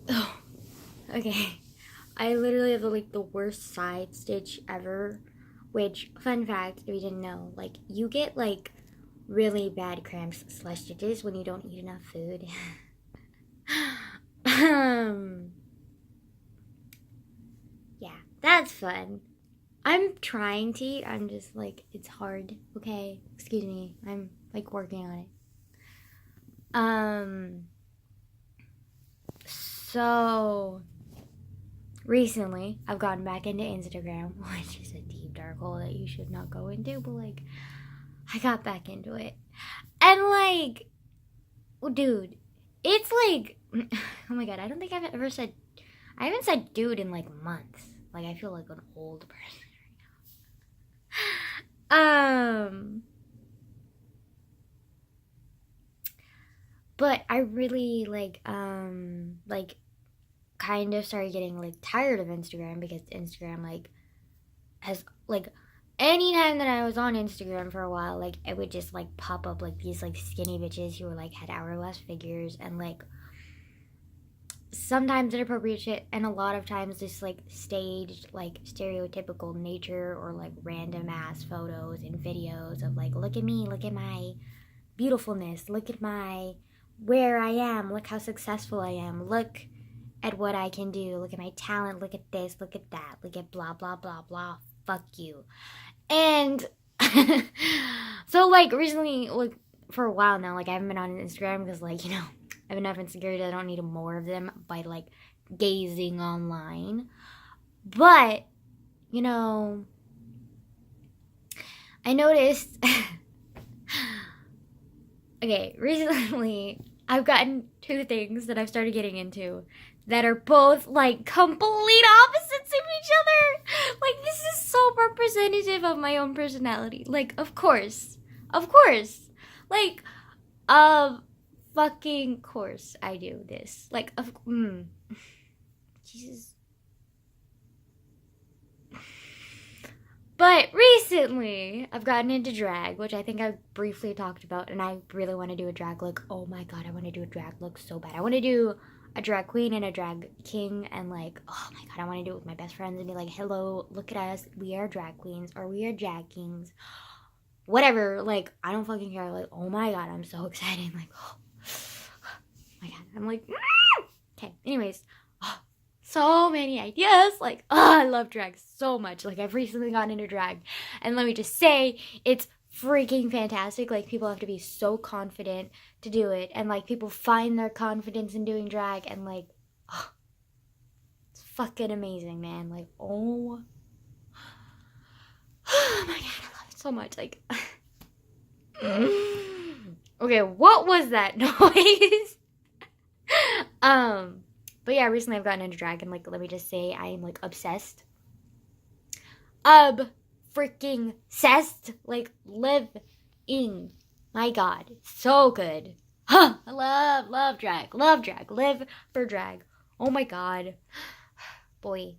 Oh, okay. I literally have like the worst side stitch ever. Which, fun fact, if you didn't know, like you get like really bad cramps slash stitches when you don't eat enough food. um, yeah, that's fun. I'm trying to eat. I'm just like it's hard. Okay, excuse me. I'm like working on it. Um, so recently I've gotten back into Instagram, which is a deep dark hole that you should not go into, but like I got back into it. And like, dude, it's like oh my god, I don't think I've ever said I haven't said dude in like months. Like I feel like an old person right now. But I really like kind of started getting like tired of Instagram because Instagram like has like anytime that I was on Instagram for a while, like it would just like pop up like these like skinny bitches who were like had hourglass figures and like sometimes inappropriate shit and a lot of times just like staged like stereotypical nature or like random ass photos and videos of like look at me, look at my beautifulness, look at my where I am, look how successful I am, look at what I can do, look at my talent, look at this, look at that, look at blah blah blah blah, fuck you. And so like recently, like for a while now, like I haven't been on Instagram because like, I have enough insecurity, I don't need more of them by like gazing online. But, you know, I noticed okay, recently I've gotten two things that I've started getting into that are both like complete opposites of each other. Like this is so representative of my own personality. Like of course, like of fucking course I do this. Like Jesus. But recently, I've gotten into drag, which I think I briefly talked about, and I really want to do a drag look. Oh my god, I want to do a drag look so bad. I want to do a drag queen and a drag king, and like, oh my god, I want to do it with my best friends and be like, hello, look at us. We are drag queens, or we are drag kings. Whatever, like, I don't fucking care. Like, oh my god, I'm so excited. Like, oh my god, I'm like, okay, anyways, so many ideas. Like, oh, I love drag so much. Like, I've recently gotten into drag, and let me just say, it's freaking fantastic. Like, people have to be so confident to do it, and like, people find their confidence in doing drag, and like, oh, it's fucking amazing, man. Like, oh, oh my god, I love it so much. Like, okay, what was that noise? um. But yeah, recently I've gotten into drag, and like, let me just say, I am like obsessed. Freaking obsessed. Like, living. My god, so good. Huh, I love drag. Love drag. Live for drag. Oh my god. Boy.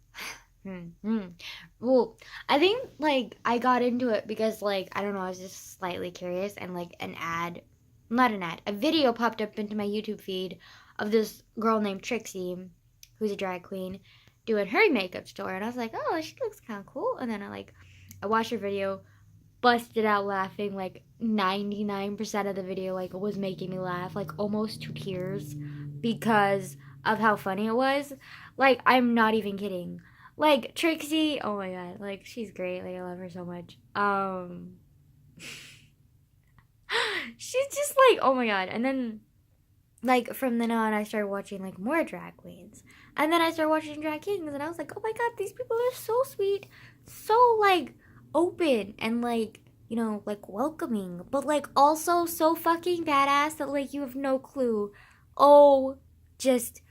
Well, I think like I got into it because like I don't know, I was just slightly curious and like not an ad, a video popped up into my YouTube feed of this girl named Trixie, who's a drag queen, doing her makeup store, and I was like, oh, she looks kind of cool. And then I watched her video, busted out laughing. Like 99% of the video like was making me laugh, like almost to tears, because of how funny it was. Like I'm not even kidding. Like Trixie, oh my god, like she's great. Like I love her so much. She's just like, oh my god. And then like from then on I started watching like more drag queens. And then I started watching drag kings, and I was like, oh my god, these people are so sweet, so like open and like, like welcoming, but like also so fucking badass that like you have no clue. Oh, just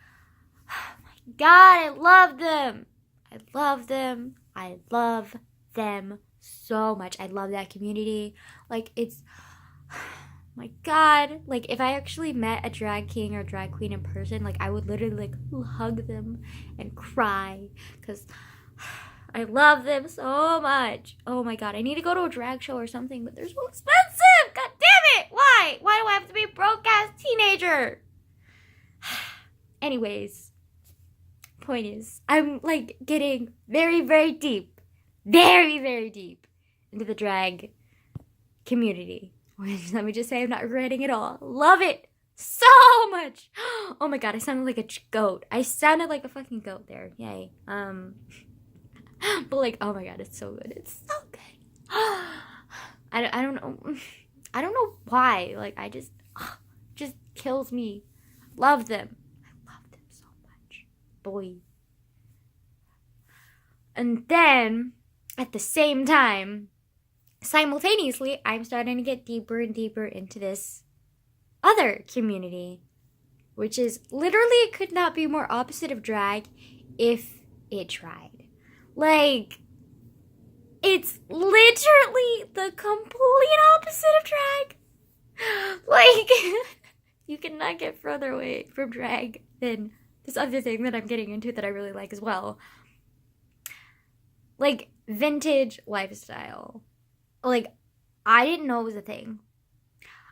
oh my god, I love them. I love them. I love them so much. I love that community. Like it's my god, like if I actually met a drag king or drag queen in person, like I would literally like hug them and cry because I love them so much. Oh my god, I need to go to a drag show or something, but they're so expensive. God damn it. Why do I have to be a broke ass teenager? Anyways, Point is, I'm like getting very, very deep, very, very deep into the drag community. Which, let me just say, I'm not regretting it all. Love it so much. Oh my god, I sounded like a goat. I sounded like a fucking goat there. Yay. But like, oh my god, it's so good. It's so good. I don't know. I don't know why. Like, I just kills me. Love them. I love them so much. Boy. And then, at the same time, simultaneously, I'm starting to get deeper and deeper into this other community, which is literally, it could not be more opposite of drag if it tried. Like, it's literally the complete opposite of drag. Like, you cannot get further away from drag than this other thing that I'm getting into that I really like as well. Like, vintage lifestyle. Like, I didn't know it was a thing.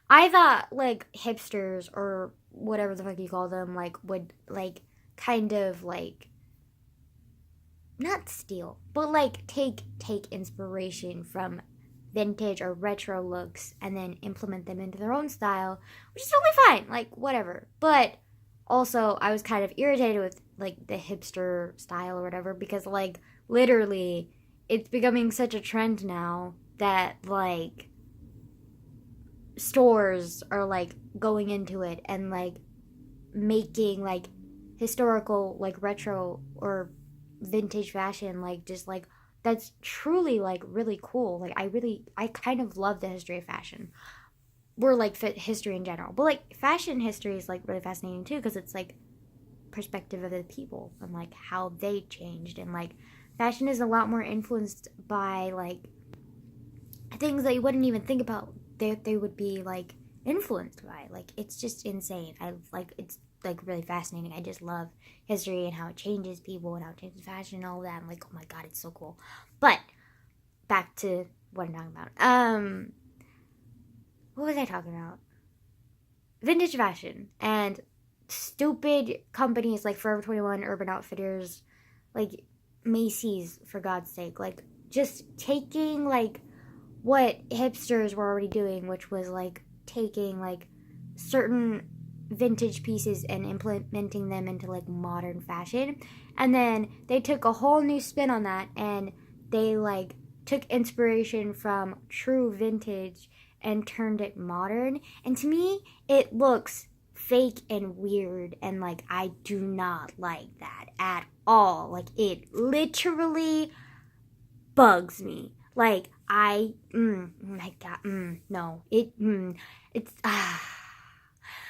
I thought, like, hipsters or whatever the fuck you call them, like, would, like, kind of, like, not steal, but, like, take inspiration from vintage or retro looks and then implement them into their own style, which is totally fine, like, whatever. But also, I was kind of irritated with, like, the hipster style or whatever, because, like, literally, it's becoming such a trend now that, like, stores are, like, going into it and, like, making, like, historical, like, retro or vintage fashion, like, just, like, that's truly, like, really cool. Like, I kind of love the history of fashion. We're, like, history in general. But, like, fashion history is, like, really fascinating, too, because it's, like, perspective of the people and, like, how they changed. And, like, fashion is a lot more influenced by, like, things that you wouldn't even think about they would be, like, influenced by. Like, it's just insane. It's, like, really fascinating. I just love history and how it changes people and how it changes fashion and all that. I'm like, oh my god, it's so cool. But back to what I'm talking about. What was I talking about? Vintage fashion and stupid companies like Forever 21, Urban Outfitters, like Macy's, for God's sake, like, just taking, like, what hipsters were already doing, which was, like, taking, like, certain vintage pieces and implementing them into, like, modern fashion. And then they took a whole new spin on that, and they, like, took inspiration from true vintage and turned it modern. And to me, it looks fake and weird, and, like, I do not like that at all. Like, it literally bugs me. Like, my god, no, it's,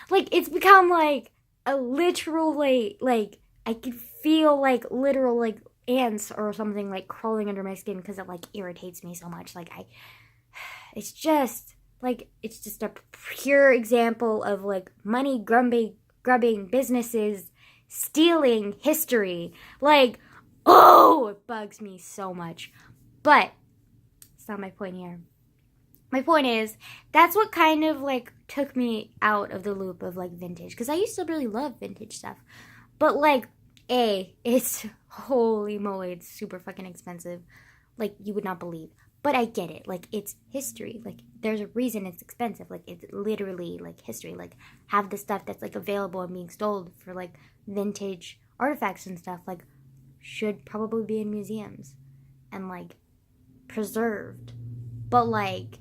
like, it's become, like, a literal, like, I could feel, like, literal, like, ants or something, like, crawling under my skin, because it, like, irritates me so much. Like, it's just a pure example of, like, money grubbing businesses stealing history. Like, oh, it bugs me so much. But it's not my point here. My point is, that's what kind of, like, took me out of the loop of, like, vintage. Because I used to really love vintage stuff. But, like, it's, holy moly, it's super fucking expensive. Like, you would not believe. But I get it. Like, it's history. Like, there's a reason it's expensive. Like, it's literally, like, history. Like, have the stuff that's, like, available and being sold for, like, vintage artifacts and stuff, like, should probably be in museums. And, like, preserved. But, like,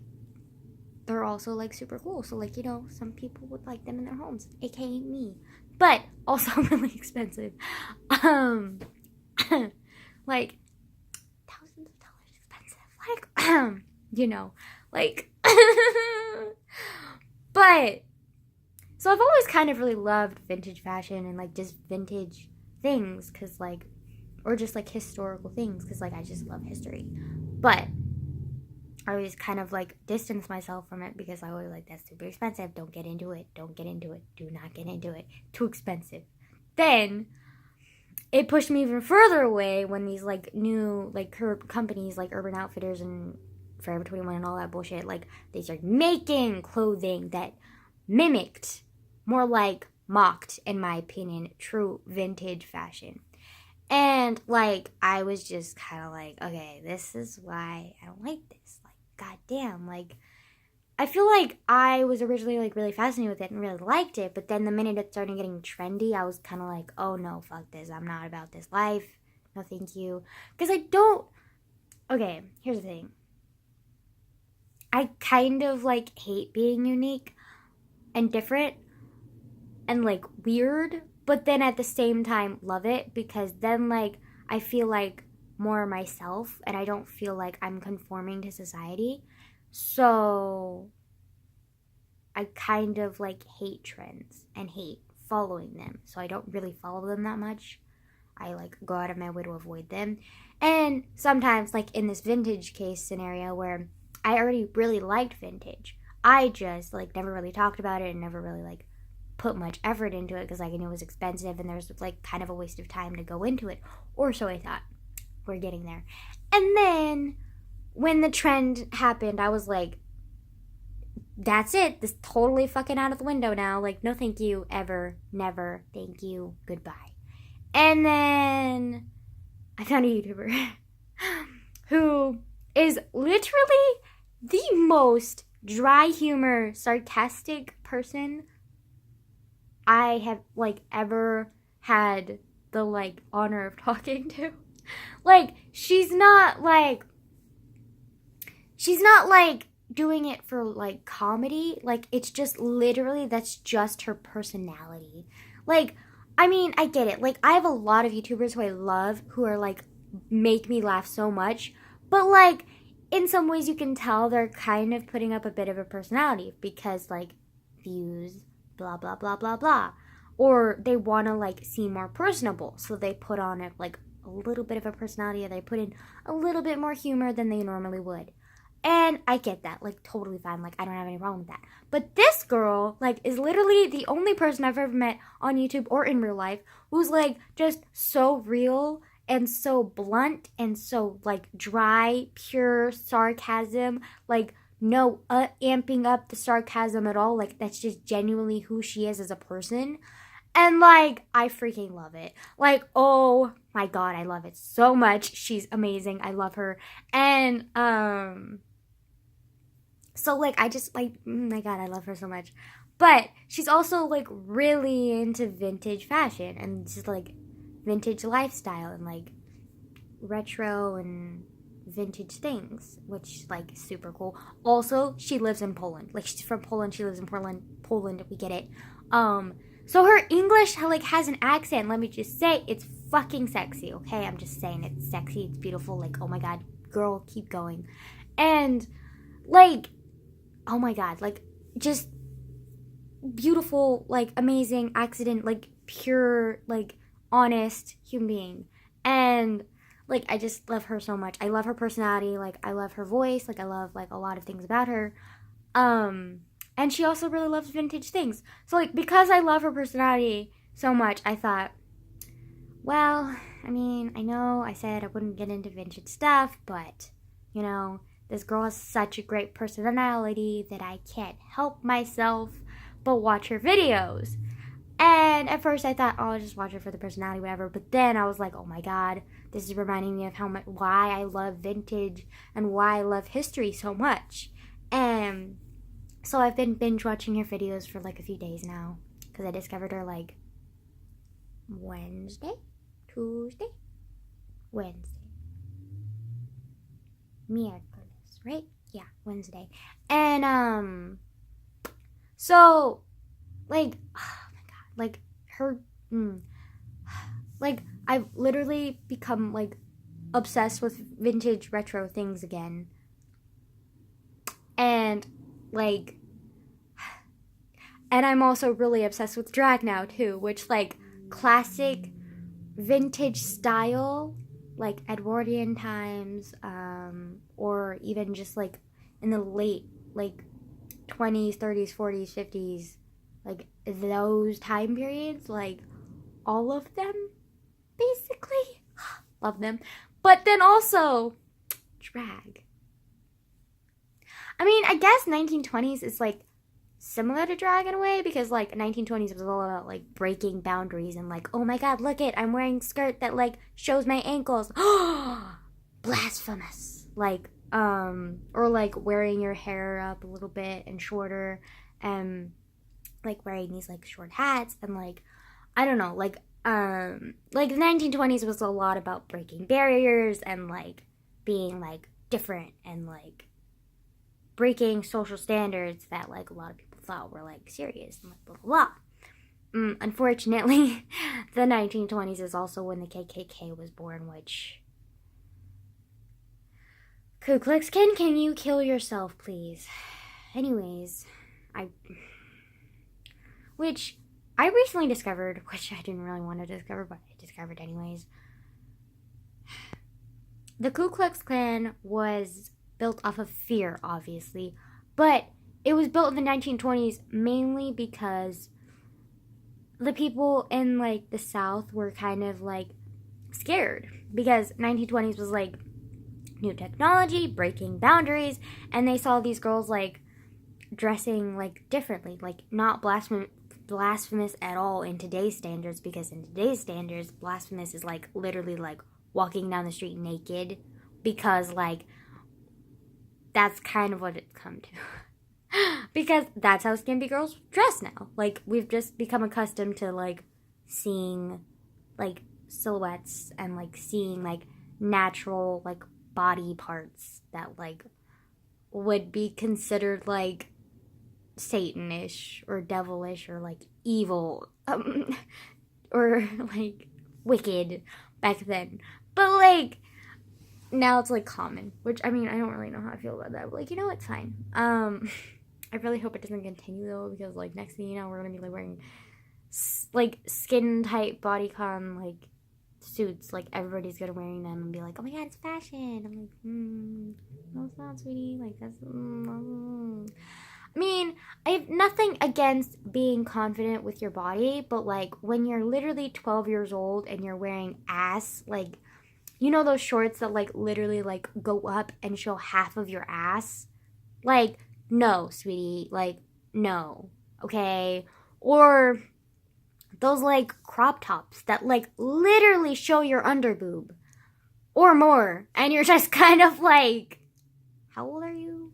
they're also, like, super cool. So, like, you know, some people would like them in their homes, aka me. But also really expensive. Like, thousands of dollars expensive. Like, you know, like, but, so I've always kind of really loved vintage fashion and, like, just vintage things, because, like, or just, like, historical things, because, like, I just love history. But I always kind of, like, distance myself from it, because I always, like, that's super expensive. Don't get into it. Don't get into it. Do not get into it. Too expensive. Then it pushed me even further away when these, like, new, like, companies like Urban Outfitters and Forever 21 and all that bullshit, like, they started making clothing that mimicked, more like mocked, in my opinion, true vintage fashion. And, like, I was just kind of like, okay, this is why I don't like this. Like, goddamn, like, I feel like I was originally, like, really fascinated with it and really liked it, but then the minute it started getting trendy, I was kind of like, oh, no, fuck this. I'm not about this life. No, thank you. Because I don't... Okay, here's the thing. I kind of, like, hate being unique and different and, like, weird, but then at the same time love it, because then, like, I feel like more myself and I don't feel like I'm conforming to society. So I kind of, like, hate trends and hate following them. So I don't really follow them that much. I, like, go out of my way to avoid them. And sometimes, like, in this vintage case scenario where I already really liked vintage, I just, like, never really talked about it and never really, like, put much effort into it because I knew it was expensive and there's, like, kind of a waste of time to go into it. Or so I thought. We're getting there. And then when the trend happened, I was like, that's it. This totally fucking out of the window now. Like, no thank you, ever, never, thank you, goodbye. And then I found a YouTuber who is literally the most dry humor, sarcastic person I have, like, ever had the, like, honor of talking to. Like, she's not, like, doing it for, like, comedy. Like, it's just literally, that's just her personality. Like, I mean, I get it. Like, I have a lot of YouTubers who I love who are, like, make me laugh so much. But, like, in some ways you can tell they're kind of putting up a bit of a personality because, like, views, blah, blah, blah, blah, blah. Or they want to, like, seem more personable. So they put on, it, like, a little bit of a personality, or they put in a little bit more humor than they normally would. And I get that, like, totally fine. Like, I don't have any problem with that. But this girl, like, is literally the only person I've ever met on YouTube or in real life who's, like, just so real and so blunt and so, like, dry, pure sarcasm. Like, no amping up the sarcasm at all. Like, that's just genuinely who she is as a person. And, like, I freaking love it. Like, oh my god, I love it so much. She's amazing. I love her. And, so, like, I just, like, my god, I love her so much. But she's also, like, really into vintage fashion and just, like, vintage lifestyle and, like, retro and vintage things, which, like, super cool. Also, she lives in Poland. Like, she's from Poland. She lives in Poland. We get it. So her English, like, has an accent. Let me just say, it's fucking sexy, okay? I'm just saying, it's sexy, it's beautiful. Like, oh my god, girl, keep going. And, like, oh my god, like, just beautiful, like, amazing, accident, like, pure, like, honest human being. And, like, I just love her so much. I love her personality. Like, I love her voice. Like, I love, like, a lot of things about her. And she also really loves vintage things. So, like, because I love her personality so much, I thought, well, I mean, I know I said I wouldn't get into vintage stuff, but, you know, this girl has such a great personality that I can't help myself but watch her videos. And at first I thought, oh, I'll just watch her for the personality, whatever. But then I was like, oh my god, this is reminding me of why I love vintage and why I love history so much. And so I've been binge watching her videos for, like, a few days now. Because I discovered her, like, Wednesday? Tuesday? Wednesday. Miércoles, right? Yeah, Wednesday. And, so, like, oh my god, like, her, like, I've literally become, like, obsessed with vintage retro things again. And, like, and I'm also really obsessed with drag now, too, which, like, classic vintage style, like, Edwardian times, or even just, like, in the late, like, 20s, 30s, 40s, 50s, like, those time periods, like, all of them, basically. Love them. But then also, drag. I mean, I guess 1920s is, like, similar to drag in a way, because like 1920s was all about like breaking boundaries and like, oh my god, look it, I'm wearing a skirt that like shows my ankles. Blasphemous. Like or like wearing your hair up a little bit and shorter, and like wearing these like short hats, and like I don't know, like the 1920s was a lot about breaking barriers and like being like different and like breaking social standards that like a lot of people thought were like serious and like blah blah blah. Unfortunately, the 1920s is also when the KKK was born, which Ku Klux Klan, can you kill yourself, please? Anyways, which I recently discovered, which I didn't really want to discover, but I discovered anyways. The Ku Klux Klan was built off of fear, obviously, but it was built in the 1920s mainly because the people in like the South were kind of like scared, because 1920s was like new technology, breaking boundaries, and they saw these girls like dressing like differently, like not blasphemous at all in today's standards, because in today's standards blasphemous is like literally like walking down the street naked, because like that's kind of what it's come to. Because that's how skimpy girls dress now. Like we've just become accustomed to like seeing like silhouettes and like seeing like natural like body parts that like would be considered like Satanish or devilish or like evil or like wicked back then. But like now it's like common, which I mean I don't really know how I feel about that, but like, you know, it's fine. I really hope it doesn't continue though, because like next thing you know we're gonna be like wearing like skin tight bodycon like suits, like everybody's gonna wearing them and be like, oh my god, it's fashion. I'm like, no it's not, sweetie, like that's I mean, I have nothing against being confident with your body, but like when you're literally 12 years old and you're wearing ass, like, you know those shorts that like literally like go up and show half of your ass? Like, no, sweetie, like, no, okay? Or those like crop tops that like literally show your underboob or more, and you're just kind of like, how old are you?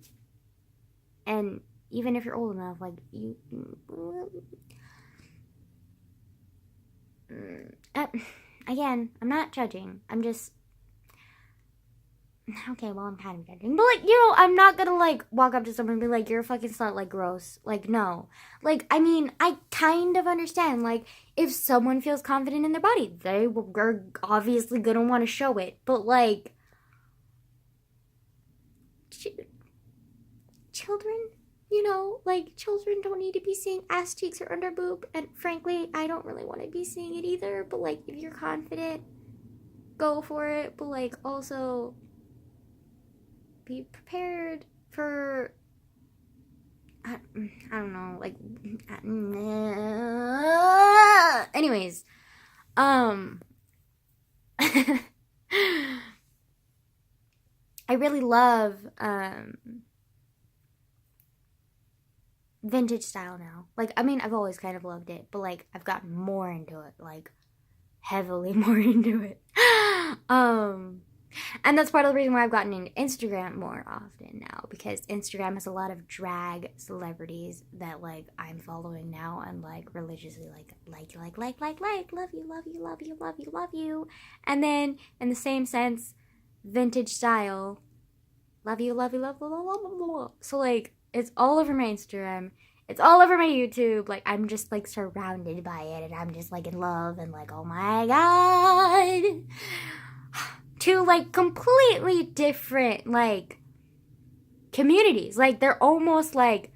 And even if you're old enough, like you again, I'm not judging, I'm just okay, well, I'm kind of judging. But, like, you know, I'm not gonna, like, walk up to someone and be like, you're a fucking slut, like, gross. Like, no. Like, I mean, I kind of understand, like, if someone feels confident in their body, they are obviously gonna want to show it. But, like, children, you know, like, children don't need to be seeing ass cheeks or under boob. And, frankly, I don't really want to be seeing it either. But, like, if you're confident, go for it. But, like, also be prepared for I don't know, like anyways, I really love vintage style now. Like, I mean, I've always kind of loved it, but like I've gotten more into it, like heavily more into it. And that's part of the reason why I've gotten into Instagram more often now, because Instagram has a lot of drag celebrities that, like, I'm following now and, like, religiously, like, love you, love you, love you, love you, love you. And then, in the same sense, vintage style, love you, love you, love, blah, blah, blah, blah, blah. So, like, it's all over my Instagram. It's all over my YouTube. Like, I'm just, like, surrounded by it, and I'm just, like, in love, and, like, oh my god. Two, like, completely different, like, communities. Like, they're almost, like,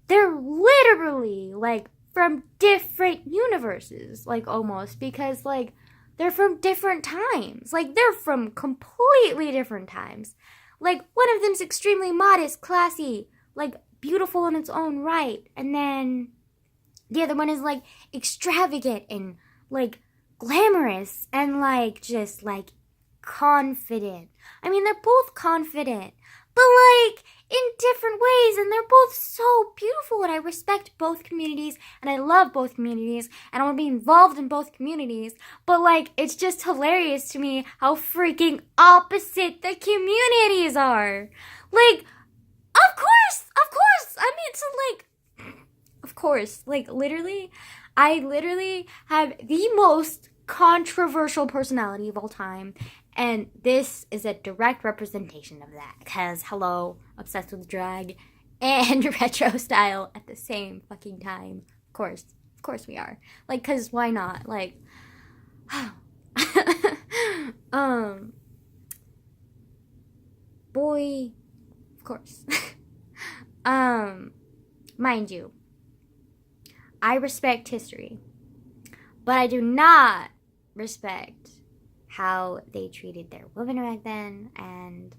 they're literally, like, from different universes, like, almost, because, like, they're from different times. Like, they're from completely different times. Like, one of them's extremely modest, classy, like, beautiful in its own right, and then the other one is, like, extravagant and, like, glamorous and, like, just, like, confident. I mean, they're both confident, but like in different ways, and they're both so beautiful, and I respect both communities, and I love both communities, and I want to be involved in both communities, but like it's just hilarious to me how freaking opposite the communities are. Like, of course, I mean, so like, of course, like I literally have the most controversial personality of all time, and this is a direct representation of that. Because, hello, obsessed with drag and retro style at the same fucking time. Of course we are. Like, because why not? Like, boy, of course. Mind you, I respect history, but I do not respect how they treated their women back then, and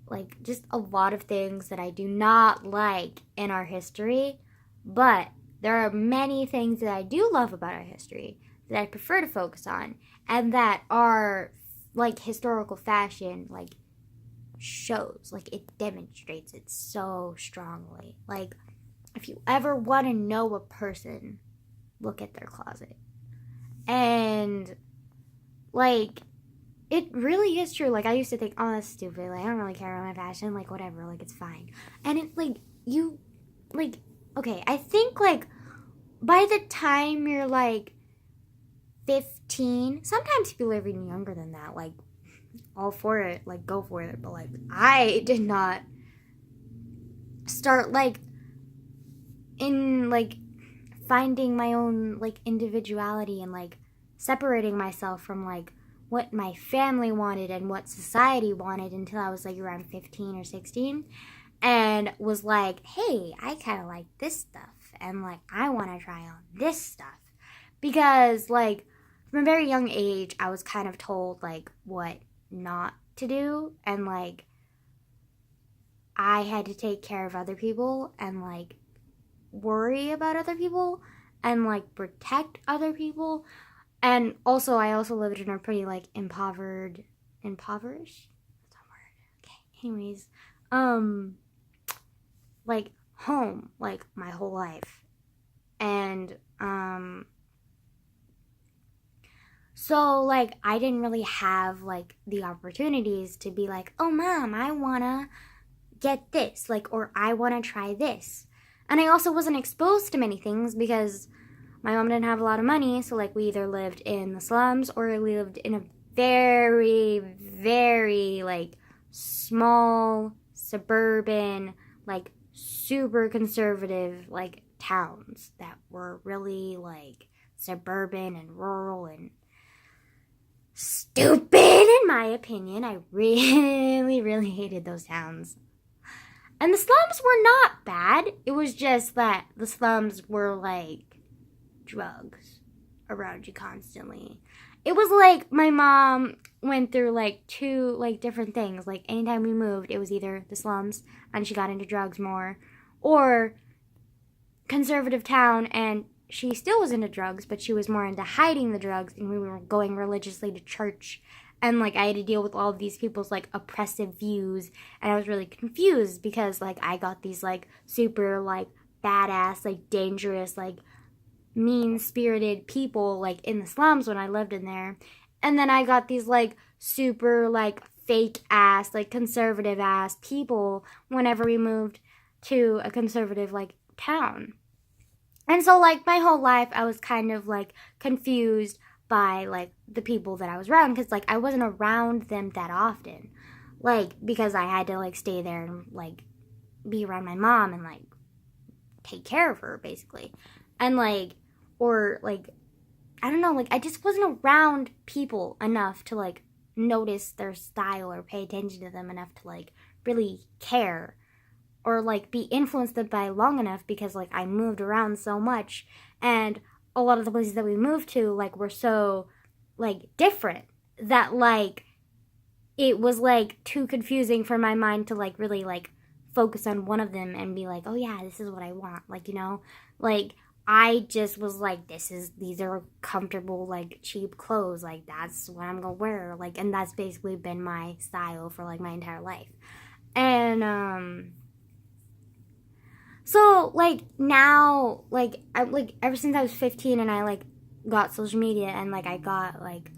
like just a lot of things that I do not like in our history. But there are many things that I do love about our history that I prefer to focus on, and that are like historical fashion, like shows, like it demonstrates it so strongly. Like, if you ever want to know a person, look at their closet. And like, it really is true. Like, I used to think, oh, that's stupid. Like, I don't really care about my fashion. Like, whatever. Like, it's fine. And it, like, you, like, okay, I think, like, by the time you're, like, 15, sometimes people are even younger than that. Like, all for it. Like, go for it. But, like, I did not start, like, in, like, finding my own, like, individuality and, like, separating myself from, like, what my family wanted and what society wanted until I was, like, around 15 or 16. And was like, hey, I kind of like this stuff. And, like, I want to try on this stuff. Because, like, from a very young age, I was kind of told, like, what not to do. And, like, I had to take care of other people and, like, worry about other people and, like, protect other people. And also, I also lived in a pretty, like, impoverished? That's a word. Okay, anyways, like, home, like, my whole life. And, so, like, I didn't really have, like, the opportunities to be like, oh, Mom, I wanna get this, like, or I wanna try this. And I also wasn't exposed to many things because my mom didn't have a lot of money, so, like, we either lived in the slums or we lived in a very, very, like, small, suburban, like, super conservative, like, towns that were really, like, suburban and rural and stupid, in my opinion. I really, really hated those towns. And the slums were not bad. It was just that the slums were, like, drugs around you constantly. It was like my mom went through, like, two, like, different things. Like, anytime we moved, it was either the slums and she got into drugs more, or conservative town and she still was into drugs, but she was more into hiding the drugs, and we were going religiously to church. And, like, I had to deal with all of these people's, like, oppressive views, and I was really confused because, like, I got these, like, super, like, badass, like, dangerous, like, mean-spirited people, like, in the slums when I lived in there. And then I got these, like, super, like, fake-ass, like, conservative-ass people whenever we moved to a conservative, like, town. And so, like, my whole life I was kind of, like, confused by, like, the people that I was around, because, like, I wasn't around them that often, like, because I had to, like, stay there and, like, be around my mom and, like, take care of her, basically. And, like, or, like, I don't know, like, I just wasn't around people enough to, like, notice their style or pay attention to them enough to, like, really care, or, like, be influenced by long enough, because, like, I moved around so much, and a lot of the places that we moved to, like, were so, like, different that, like, it was, like, too confusing for my mind to, like, really, like, focus on one of them and be like, oh, yeah, this is what I want, like, you know? Like, I just was like, these are comfortable, like, cheap clothes, like, that's what I'm gonna wear, like, and that's basically been my style for, like, my entire life. And so like now, like I like ever since I was 15 and I like got social media and like I got like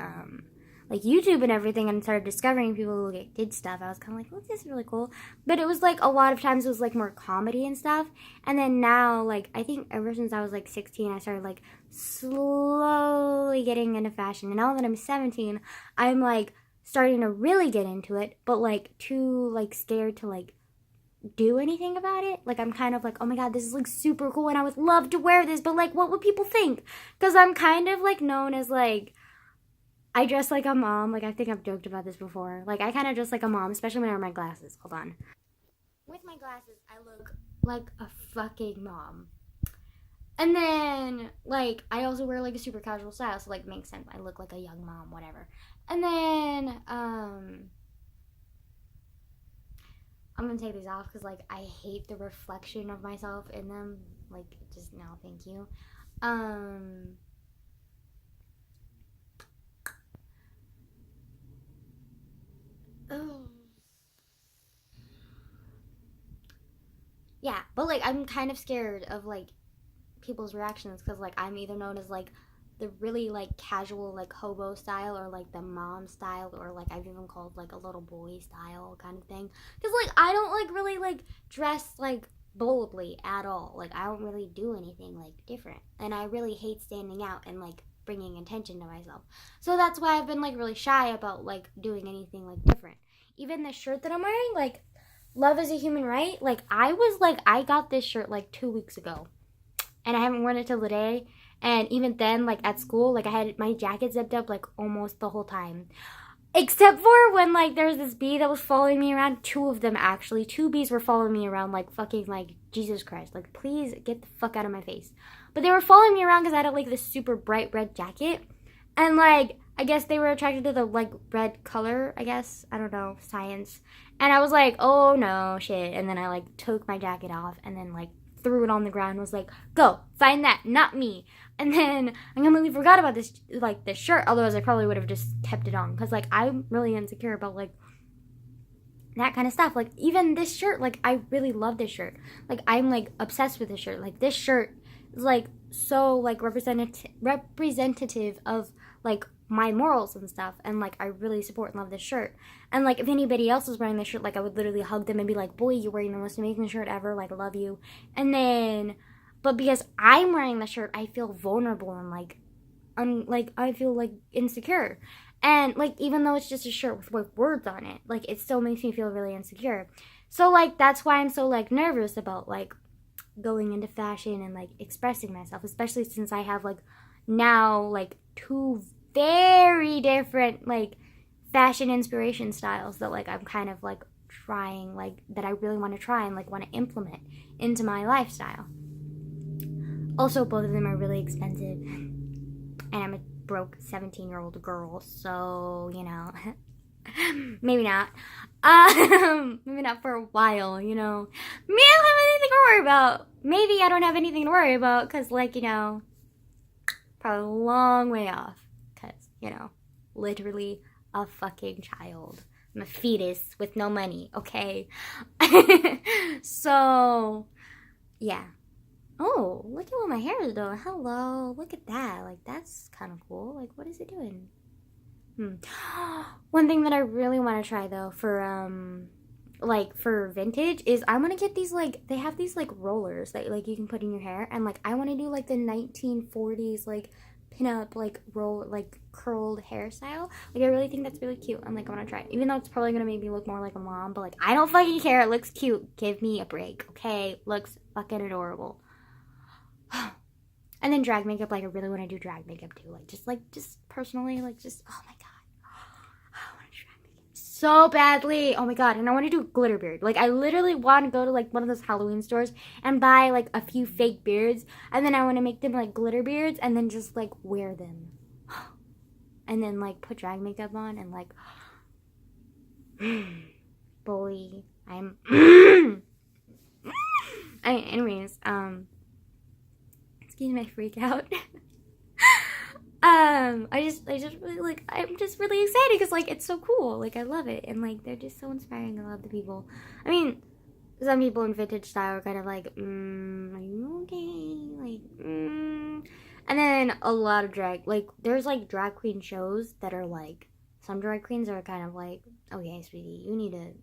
YouTube and everything and started discovering people who like, did stuff. I was kind of like, oh, this is really cool. But it was like a lot of times it was like more comedy and stuff. And then now, like I think ever since I was like 16, I started like slowly getting into fashion. And now that I'm 17, I'm like starting to really get into it, but like too like scared to like do anything about it. Like I'm kind of like, oh my god, this is like super cool and I would love to wear this, but like what would people think? Because I'm kind of like known as like I dress like a mom. Like I think I've joked about this before. Like I kind of dress like a mom, especially when I wear my glasses. Hold on. With my glasses, I look like a fucking mom. And then like I also wear like a super casual style, so like it makes sense. I look like a young mom, whatever. And then I'm gonna take these off because like I hate the reflection of myself in them. Like just no, thank you. Um oh. Yeah, but like I'm kind of scared of like people's reactions because like I'm either known as like the really like casual like hobo style or like the mom style or like I've even called like a little boy style kind of thing because like I don't like really like dress like boldly at all. Like I don't really do anything like different and I really hate standing out and like bringing attention to myself, so that's why I've been like really shy about like doing anything like different. Even the shirt that I'm wearing, like love is a human right, like I got this shirt like 2 weeks ago and I haven't worn it till today. And even then, like at school, like I had my jacket zipped up like almost the whole time. Except for when like there was this bee that was following me around. Two of them actually. Two bees were following me around like fucking like Jesus Christ. Like please get the fuck out of my face. But they were following me around because I had like this super bright red jacket. And like I guess they were attracted to the like red color, I guess. I don't know, science. And I was like, oh no, shit. And then I like took my jacket off and then like threw it on the ground and was like, go, find that, not me. And then I completely forgot about this, like, this shirt. Otherwise, I probably would have just kept it on. Because, like, I'm really insecure about, like, that kind of stuff. Like, even this shirt, like, I really love this shirt. Like, I'm, like, obsessed with this shirt. Like, this shirt is, like, so, like, representative of, like, my morals and stuff. And, like, I really support and love this shirt. And, like, if anybody else was wearing this shirt, like, I would literally hug them and be like, boy, you're wearing the most amazing shirt ever. Like, love you. And then, but because I'm wearing the shirt, I feel vulnerable and, like, I feel, like, insecure. And, like, even though it's just a shirt with, like, words on it, like, it still makes me feel really insecure. So, like, that's why I'm so, like, nervous about, like, going into fashion and, like, expressing myself. Especially since I have, like, now, like, two very different, like, fashion inspiration styles that, like, I'm kind of, like, trying, like, that I really want to try and, like, want to implement into my lifestyle. Also, both of them are really expensive. And I'm a broke 17-year-old girl, so, you know, maybe not. Maybe not for a while, you know. Maybe I don't have anything to worry about. Maybe I don't have anything to worry about, because, like, you know, probably a long way off. Because, you know, literally a fucking child. I'm a fetus with no money, okay? So, yeah. Oh, look at what my hair is doing. Hello, look at that. Like, that's kind of cool. Like, what is it doing? One thing that I really want to try, though, like, for vintage is I want to get these, like, they have these, like, rollers that, like, you can put in your hair. And, like, I want to do, like, the 1940s, like, pin-up, like, roll, like, curled hairstyle. Like, I really think that's really cute. I'm like, I want to try it. Even though it's probably going to make me look more like a mom. But, like, I don't fucking care. It looks cute. Give me a break, okay? Looks fucking adorable. And then drag makeup, like I really want to do drag makeup too, just personally, like just oh my god, I want to do drag makeup so badly, oh my god. And I want to do a glitter beard. Like I literally want to go to like one of those Halloween stores and buy like a few fake beards, and then I want to make them like glitter beards and then just like wear them, and then like put drag makeup on and like boy, I'm anyways, excuse my freak out. I just really like, I'm just really excited because like it's so cool. Like I love it, and like they're just so inspiring. I love the people. I mean, some people in vintage style are kind of like, are you okay? Like, and then a lot of there's like drag queen shows that are like, some drag queens are kind of like, okay, sweetie, you need to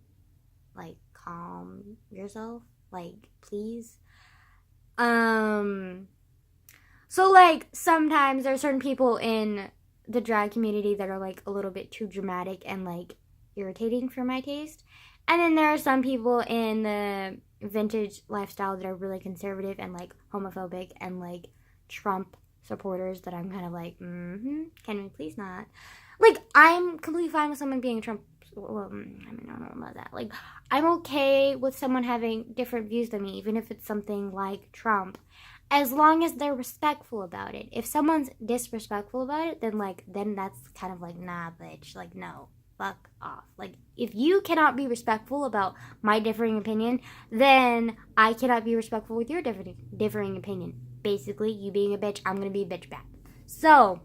like calm yourself, like please. Um, so like sometimes there are certain people in the drag community that are like a little bit too dramatic and like irritating for my taste. And then there are some people in the vintage lifestyle that are really conservative and like homophobic and like Trump supporters that I'm kind of like, can we please not? Like, I'm completely fine with someone being a Trump. Well, I mean, I don't know about that. Like, I'm okay with someone having different views than me, even if it's something like Trump, as long as they're respectful about it. If someone's disrespectful about it, then that's kind of like, nah, bitch. Like, no, fuck off. Like, if you cannot be respectful about my differing opinion, then I cannot be respectful with your differing opinion. Basically, you being a bitch, I'm gonna be a bitch back. So,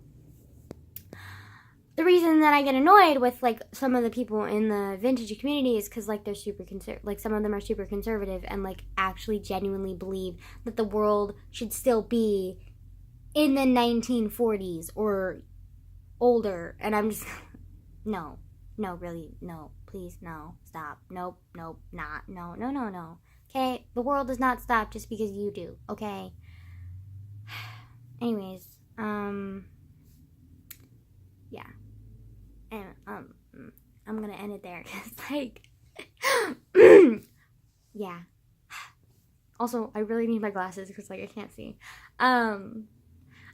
the reason that I get annoyed with like some of the people in the vintage community is because like they're like some of them are super conservative and like actually genuinely believe that the world should still be in the 1940s or older, and I'm just no, really, no, please, no, stop, nope, not, no. Okay, the world does not stop just because you do. Okay. Anyways, yeah. And I'm gonna end it there because like yeah. Also, I really need my glasses because like I can't see. I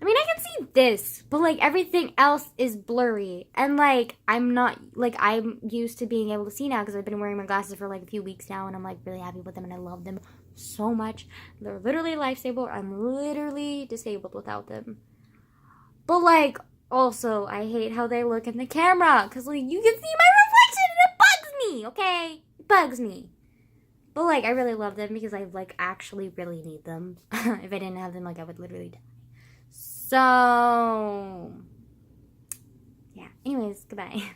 mean, I can see this, but like everything else is blurry, and like I'm used to being able to see now because I've been wearing my glasses for like a few weeks now, and I'm like really happy with them, and I love them so much. They're literally a lifesaver. I'm literally disabled without them. But like, also, I hate how they look in the camera because like you can see my reflection and it bugs me. Okay, it bugs me. But like, I really love them because I like actually really need them. If I didn't have them, like I would literally die. So, yeah. Anyways, goodbye.